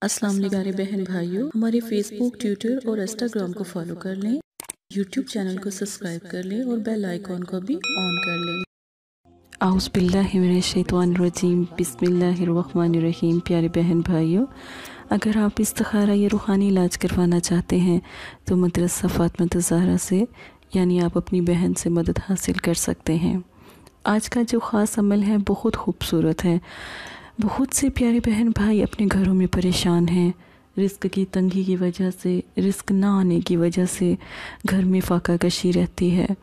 अस्सलाम वालेकुम प्यारे बहन भाइयों, हमारे फेसबुक, ट्विटर और इंस्टाग्राम को फॉलो कर लें, यूट्यूब चैनल को सब्सक्राइब कर लें और बेल आइकॉन को भी ऑन कर लें। आउज़ु बिल्लाहि मिनश शैतानिर रजीम, बिस्मिल्लाहिर रहमानिर रहीम। प्यारे बहन भाइयों, अगर आप इस्तिखारा या रूहानी इलाज करवाना चाहते हैं तो मदरसा फ़ातिमा ज़हरा से यानी आप अपनी बहन से मदद हासिल कर सकते हैं। आज का जो ख़ास अमल है बहुत खूबसूरत है। बहुत से प्यारे बहन भाई अपने घरों में परेशान हैं, रिस्क की तंगी की वजह से, रिस्क ना आने की वजह से घर में फाका कशी रहती है।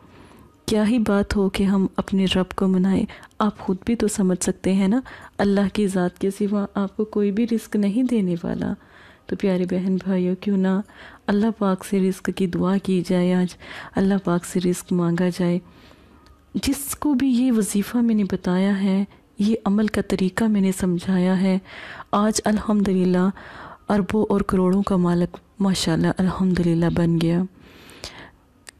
क्या ही बात हो कि हम अपने रब को मनाएं। आप ख़ुद भी तो समझ सकते हैं ना, अल्लाह की ज़ात के सिवा आपको कोई भी रिस्क नहीं देने वाला। तो प्यारे बहन भाइयों, क्यों ना अल्लाह पाक से रिस्क की दुआ की जाए, आज अल्लाह पाक से रिस्क मांगा जाए। जिसको भी ये वजीफ़ा मैंने बताया है, ये अमल का तरीक़ा मैंने समझाया है, आज अल्हम्दुलिल्लाह अरबों और करोड़ों का मालिक माशाल्लाह अल्हम्दुलिल्लाह बन गया।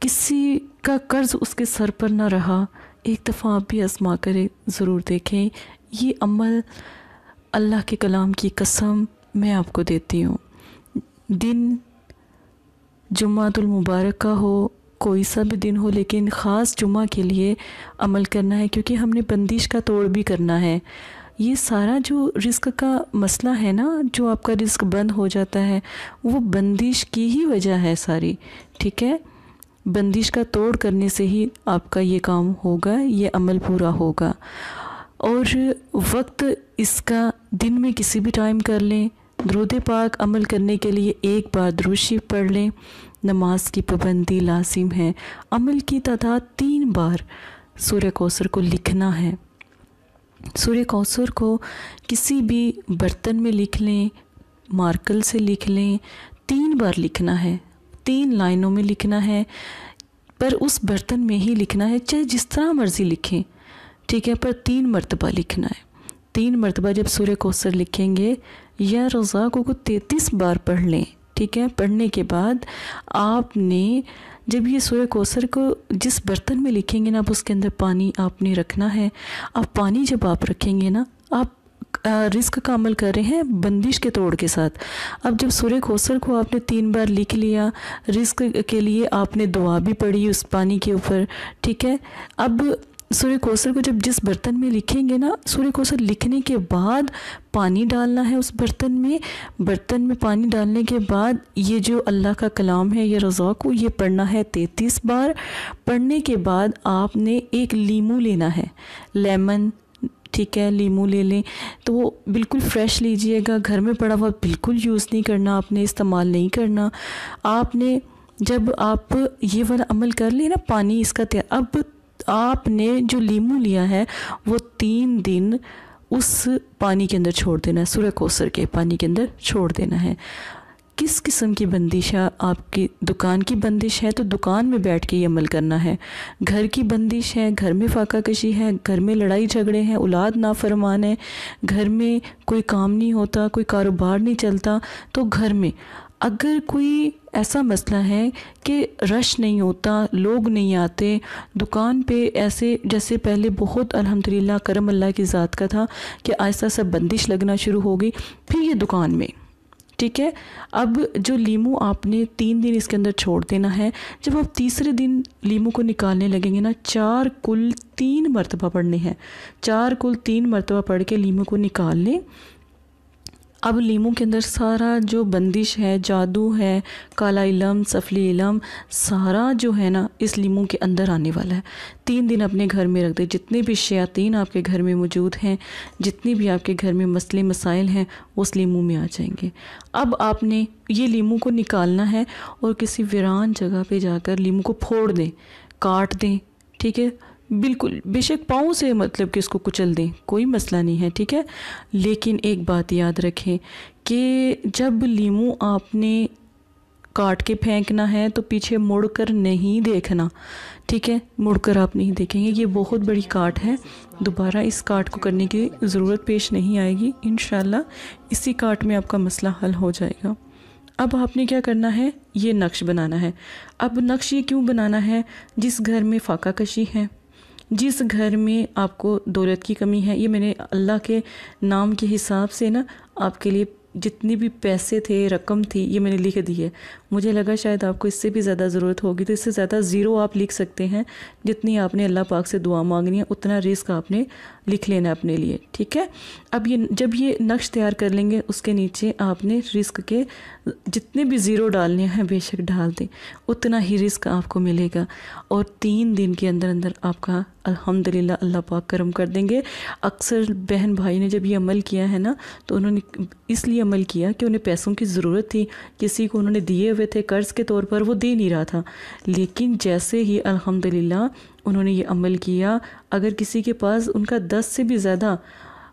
किसी का कर्ज़ उसके सर पर ना रहा। एक दफ़ा आप भी आज़मा कर ज़रूर देखें। ये अमल अल्लाह के कलाम की कसम मैं आपको देती हूँ। दिन जुम्मातुल मुबारक का हो, कोई सा भी दिन हो, लेकिन ख़ास जुम्मा के लिए अमल करना है, क्योंकि हमने बंदिश का तोड़ भी करना है। ये सारा जो रिस्क का मसला है ना, जो आपका रिस्क बंद हो जाता है, वो बंदिश की ही वजह है सारी। ठीक है, बंदिश का तोड़ करने से ही आपका ये काम होगा, ये अमल पूरा होगा। और वक्त इसका दिन में किसी भी टाइम कर लें। दुरूद पाक अमल करने के लिए एक बार दुरूद शरीफ पढ़ लें। नमाज की पाबंदी लाजिम है। अमल की तादाद 3 बार सूरह कौसर को लिखना है। सूरह कौसर को किसी भी बर्तन में लिख लें, मार्कर से लिख लें। 3 बार लिखना है, 3 लाइनों में लिखना है, पर उस बर्तन में ही लिखना है, चाहे जिस तरह मर्ज़ी लिखें। ठीक है, पर 3 मरतबा लिखना है। 3 मरतबा जब सूरह कौसर लिखेंगे या रोज़ा को 33 बार पढ़ लें। ठीक है, पढ़ने के बाद आपने जब ये सूरह कौसर को जिस बर्तन में लिखेंगे ना, अब उसके अंदर पानी आपने रखना है। अब पानी जब आप रखेंगे ना, आप रिस्क का अमल कर रहे हैं बंदिश के तोड़ के साथ। अब जब सूरह कौसर को आपने 3 बार लिख लिया, रिस्क के लिए आपने दुआ भी पढ़ी उस पानी के ऊपर। ठीक है, अब सूरह कौसर को जब जिस बर्तन में लिखेंगे ना, सूरह कौसर लिखने के बाद पानी डालना है उस बर्तन में। बर्तन में पानी डालने के बाद ये जो अल्लाह का कलाम है, ये रज़ा को ये पढ़ना है 33 बार। पढ़ने के बाद आपने एक लीमू लेना है, लेमन। ठीक है, लीमू ले लें तो वो बिल्कुल फ़्रेश लीजिएगा, घर में पड़ा हुआ बिल्कुल यूज़ नहीं करना, आपने इस्तेमाल नहीं करना। आपने जब आप ये वाला अमल कर लें ना, पानी इसका तैयार, अब आपने जो लीमू लिया है वो 3 दिन उस पानी के अंदर छोड़ देना है, सूरह कौसर के पानी के अंदर छोड़ देना है। किस किस्म की बंदिश है? आपकी दुकान की बंदिश है तो दुकान में बैठ के ये अमल करना है। घर की बंदिश है, घर में फाका कशी है, घर में लड़ाई झगड़े हैं, औलाद नाफरमान है, घर में कोई काम नहीं होता, कोई कारोबार नहीं चलता, तो घर में अगर कोई ऐसा मसला है कि रश नहीं होता, लोग नहीं आते दुकान पे, ऐसे जैसे पहले बहुत अल्हम्दुलिल्लाह करम अल्लाह की ज़ात का था कि आहिस्ता सा बंदिश लगना शुरू हो गई, फिर ये दुकान में। ठीक है, अब जो लीमू आपने 3 दिन इसके अंदर छोड़ देना है। जब आप तीसरे दिन लीमू को निकालने लगेंगे ना, 4 कुल 3 मरतबा पढ़ने हैं। 4 कुल 3 मरतबा पढ़ के लीमू को निकाल लें। अब लीमू के अंदर सारा जो बंदिश है, जादू है, काला इलम, सफली इलम, सारा जो है ना इस लीमू के अंदर आने वाला है। 3 दिन अपने घर में रख दे। जितने भी शयातीन आपके घर में मौजूद हैं, जितनी भी आपके घर में मसले मसाइल हैं, वो उस लीमू में आ जाएंगे। अब आपने ये लीमू को निकालना है और किसी वीरान जगह पे जाकर लीमू को फोड़ दें, काट दें। ठीक है, बिल्कुल, बेशक पाँव से मतलब कि इसको कुचल दें, कोई मसला नहीं है। ठीक है, लेकिन एक बात याद रखें कि जब लीमू आपने काट के फेंकना है तो पीछे मुड़कर नहीं देखना। ठीक है, मुड़कर आप नहीं देखेंगे। ये बहुत बड़ी काट है, दोबारा इस काट को करने की ज़रूरत पेश नहीं आएगी। इंशाल्लाह इसी काट में आपका मसला हल हो जाएगा। अब आपने क्या करना है, ये नक्श बनाना है। अब नक्श ये क्यों बनाना है? जिस घर में फाका कशी है, जिस घर में आपको दौलत की कमी है, ये मैंने अल्लाह के नाम के हिसाब से ना आपके लिए जितनी भी पैसे थे, रकम थी, ये मैंने लिख दी है। मुझे लगा शायद आपको इससे भी ज़्यादा ज़रूरत होगी, तो इससे ज़्यादा ज़ीरो आप लिख सकते हैं। जितनी आपने अल्लाह पाक से दुआ मांगनी है उतना रिस्क आपने लिख लेना अपने लिए, ठीक है। अब ये जब ये नक्श तैयार कर लेंगे, उसके नीचे आपने रिस्क के जितने भी ज़ीरो डालने हैं बेशक डाल दें, उतना ही रिस्क आपको मिलेगा। और 3 दिन के अंदर अंदर आपका अल्हम्दुलिल्लाह अल्लाह पाक करम कर देंगे। अक्सर बहन भाई ने जब ये अमल किया है ना, तो उन्होंने इसलिए अमल किया कि उन्हें पैसों की ज़रूरत थी, किसी को उन्होंने दिए हुए थे कर्ज़ के तौर पर, वो दे नहीं रहा था। लेकिन जैसे ही अल्हम्दुलिल्लाह उन्होंने ये अमल किया, अगर किसी के पास उनका 10 से भी ज़्यादा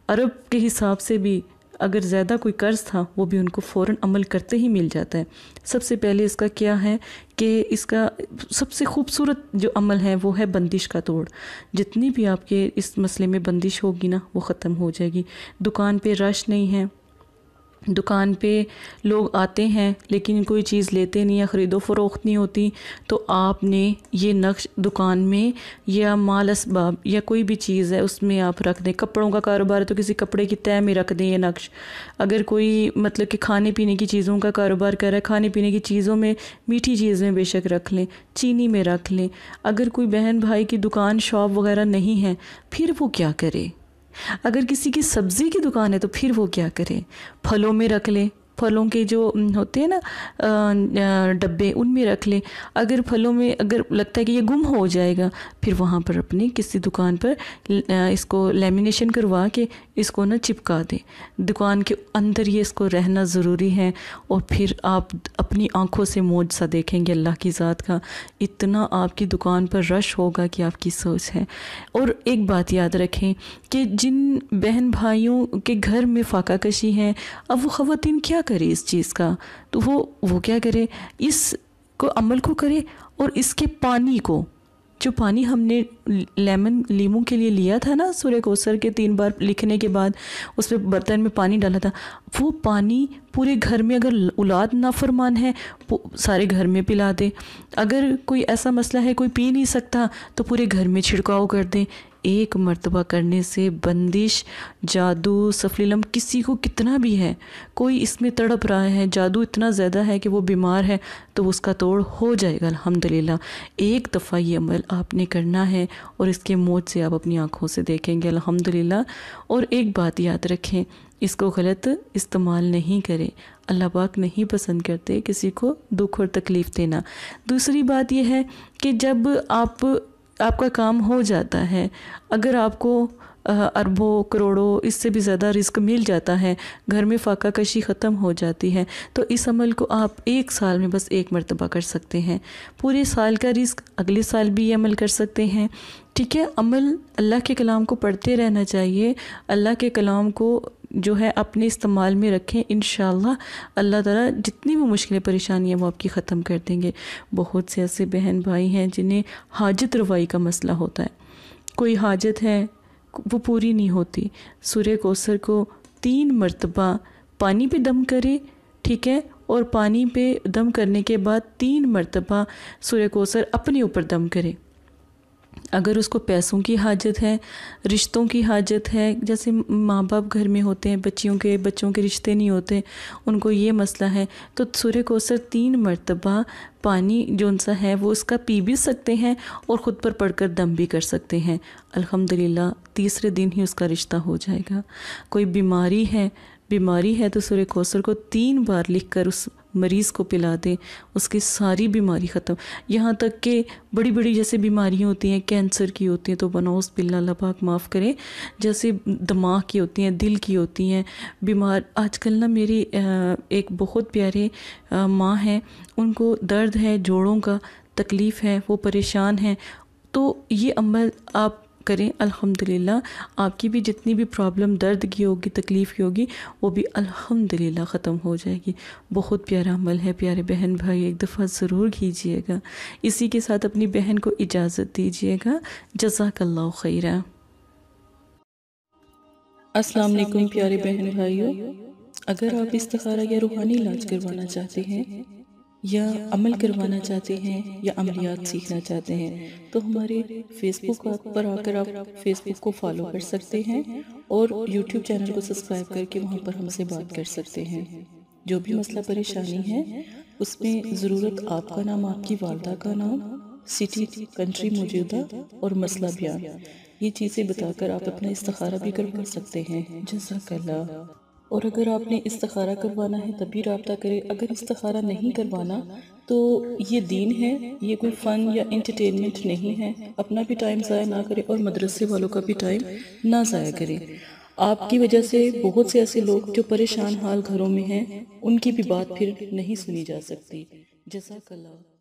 अरब के हिसाब से भी अगर ज़्यादा कोई कर्ज़ था, वो भी उनको फ़ौरन अमल करते ही मिल जाता है। सबसे पहले इसका क्या है कि इसका सबसे खूबसूरत जो अमल है वो है बंदिश का तोड़। जितनी भी आपके इस मसले में बंदिश होगी ना, वो ख़त्म हो जाएगी। दुकान पे रश नहीं है, दुकान पे लोग आते हैं लेकिन कोई चीज़ लेते नहीं, या ख़रीदो फ़रोख्त नहीं होती, तो आपने ये नक्श दुकान में या माल असबाब या कोई भी चीज़ है उसमें आप रख दें। कपड़ों का कारोबार है तो किसी कपड़े की तह में रख दें ये नक्श। अगर कोई मतलब कि खाने पीने की चीज़ों का कारोबार कर रहा है, खाने पीने की चीज़ों में, मीठी चीज़ में बेशक रख लें, चीनी में रख लें। अगर कोई बहन भाई की दुकान शॉप वगैरह नहीं है, फिर वो क्या करे। अगर किसी की सब्ज़ी की दुकान है तो फिर वो क्या करे, फलों में रख ले, फलों के जो होते हैं ना डब्बे, उनमें रख ले। अगर फलों में अगर लगता है कि ये गुम हो जाएगा, फिर वहाँ पर अपनी किसी दुकान पर इसको लेमिनेशन करवा के इसको ना चिपका दे। दुकान के अंदर ये इसको रहना ज़रूरी है। और फिर आप अपनी आँखों से मौजज़ा देखेंगे अल्लाह की ज़ात का। इतना आपकी दुकान पर रश होगा कि आपकी सोच है। और एक बात याद रखें कि जिन बहन भाइयों के घर में फाका कशी है, अब वो ख़वातीन क्या करे इस चीज़ का, तो वो क्या करे, इस को अमल को करे। और इसके पानी को, जो पानी हमने लीमू के लिए लिया था ना सूरह कौसर के 3 बार लिखने के बाद उस पर बर्तन में पानी डाला था, वो पानी पूरे घर में, अगर औलाद नाफरमान है सारे घर में पिला दे। अगर कोई ऐसा मसला है कोई पी नहीं सकता, तो पूरे घर में छिड़काव कर दे। एक मर्तबा करने से बंदिश, जादू, सफलीलम किसी को कितना भी है, कोई इसमें तड़प रहा है, जादू इतना ज़्यादा है कि वो बीमार है, तो उसका तोड़ हो जाएगा अल्हम्दुलिल्लाह। एक दफ़ा ये अमल आपने करना है और इसके मौत से आप अपनी आँखों से देखेंगे अल्हम्दुलिल्लाह। और एक बात याद रखें, इसको गलत इस्तेमाल नहीं करें। अल्लाह पाक नहीं पसंद करते किसी को दुख और तकलीफ़ देना। दूसरी बात यह है कि जब आपका काम हो जाता है, अगर आपको अरबों करोड़ों इससे भी ज़्यादा रिस्क मिल जाता है, घर में फाका कशी ख़त्म हो जाती है, तो इस अमल को आप 1 साल में बस 1 मरतबा कर सकते हैं। पूरे साल का रिस्क अगले साल भी ये अमल कर सकते हैं, ठीक है। अमल अल्लाह के कलाम को पढ़ते रहना चाहिए, अल्लाह के कलाम को जो है अपने इस्तेमाल में रखें। इंशाअल्लाह अल्लाह ताला जितनी भी मुश्किलें परेशानियाँ वो आपकी ख़त्म कर देंगे। बहुत से ऐसे बहन भाई हैं जिन्हें हाजत रवाई का मसला होता है, कोई हाजत है वो पूरी नहीं होती। सूरह कौसर को 3 मरतबा पानी पे दम करे, ठीक है, और पानी पे दम करने के बाद 3 मरतबा सूरह कौसर अपने ऊपर दम करे। अगर उसको पैसों की हाजत है, रिश्तों की हाजत है, जैसे माँ बाप घर में होते हैं, बच्चों के रिश्ते नहीं होते, उनको ये मसला है, तो सूरह कौसर 3 मरतबा पानी जो उनसा है वो उसका पी भी सकते हैं और ख़ुद पर पढ़कर दम भी कर सकते हैं। अल्हम्दुलिल्लाह तीसरे दिन ही उसका रिश्ता हो जाएगा। कोई बीमारी है तो सूरह कौसर को 3 बार लिखकर उस मरीज़ को पिला दे, उसकी सारी बीमारी ख़त्म। यहाँ तक कि बड़ी बड़ी जैसे बीमारियाँ होती हैं, कैंसर की होती हैं, तो बनाउस बिल्ला, अल्लाह पाक माफ़ करे, जैसे दिमाग की होती हैं, दिल की होती हैं बीमार। आजकल ना मेरी एक बहुत प्यारे माँ हैं, उनको दर्द है, जोड़ों का तकलीफ़ है, वो परेशान हैं, तो ये अमल आप करें। अल्हम्दुलिल्लाह आपकी भी जितनी भी प्रॉब्लम दर्द की होगी, तकलीफ़ की होगी, वो भी अल्हम्दुलिल्लाह ख़त्म हो जाएगी। बहुत प्यारा अमल है प्यारे बहन भाई, एक दफ़ा ज़रूर कीजिएगा। इसी के साथ अपनी बहन को इजाज़त दीजिएगा। जज़ाकल्लाहु खैरा। अस्सलाम वालेकुम प्यारे बहन भाइयों, अगर आप इस्तिखारा या रूहानी इलाज करवाना चाहते हैं या अमल करवाना चाहते हैं या अमलियात सीखना चाहते हैं तो हमारे फेसबुक पर आकर आप फेसबुक को फॉलो कर सकते हैं और यूट्यूब चैनल को सब्सक्राइब करके वहाँ पर हमसे बात कर सकते हैं। जो भी मसला परेशानी है उसमें ज़रूरत आपका नाम, आपकी वालदा का नाम, सिटी, कंट्री मौजूदा और मसला बयान, ये चीज़ें बताकर आप अपना इस्तिखारा भी करवा सकते हैं। जज़ाकल्लाह। और अगर आपने इस्तिखारा करवाना है तभी रब्ता करें, अगर इस्तिखारा नहीं करवाना तो ये दीन है, ये कोई फ़न या एंटरटेनमेंट नहीं है। अपना भी टाइम ज़ाया ना करें और मदरसे वालों का भी टाइम ना ज़ाया करें। आपकी वजह से बहुत से ऐसे लोग जो परेशान हाल घरों में हैं उनकी भी बात फिर नहीं सुनी जा सकती। जज़ाकल्लाह।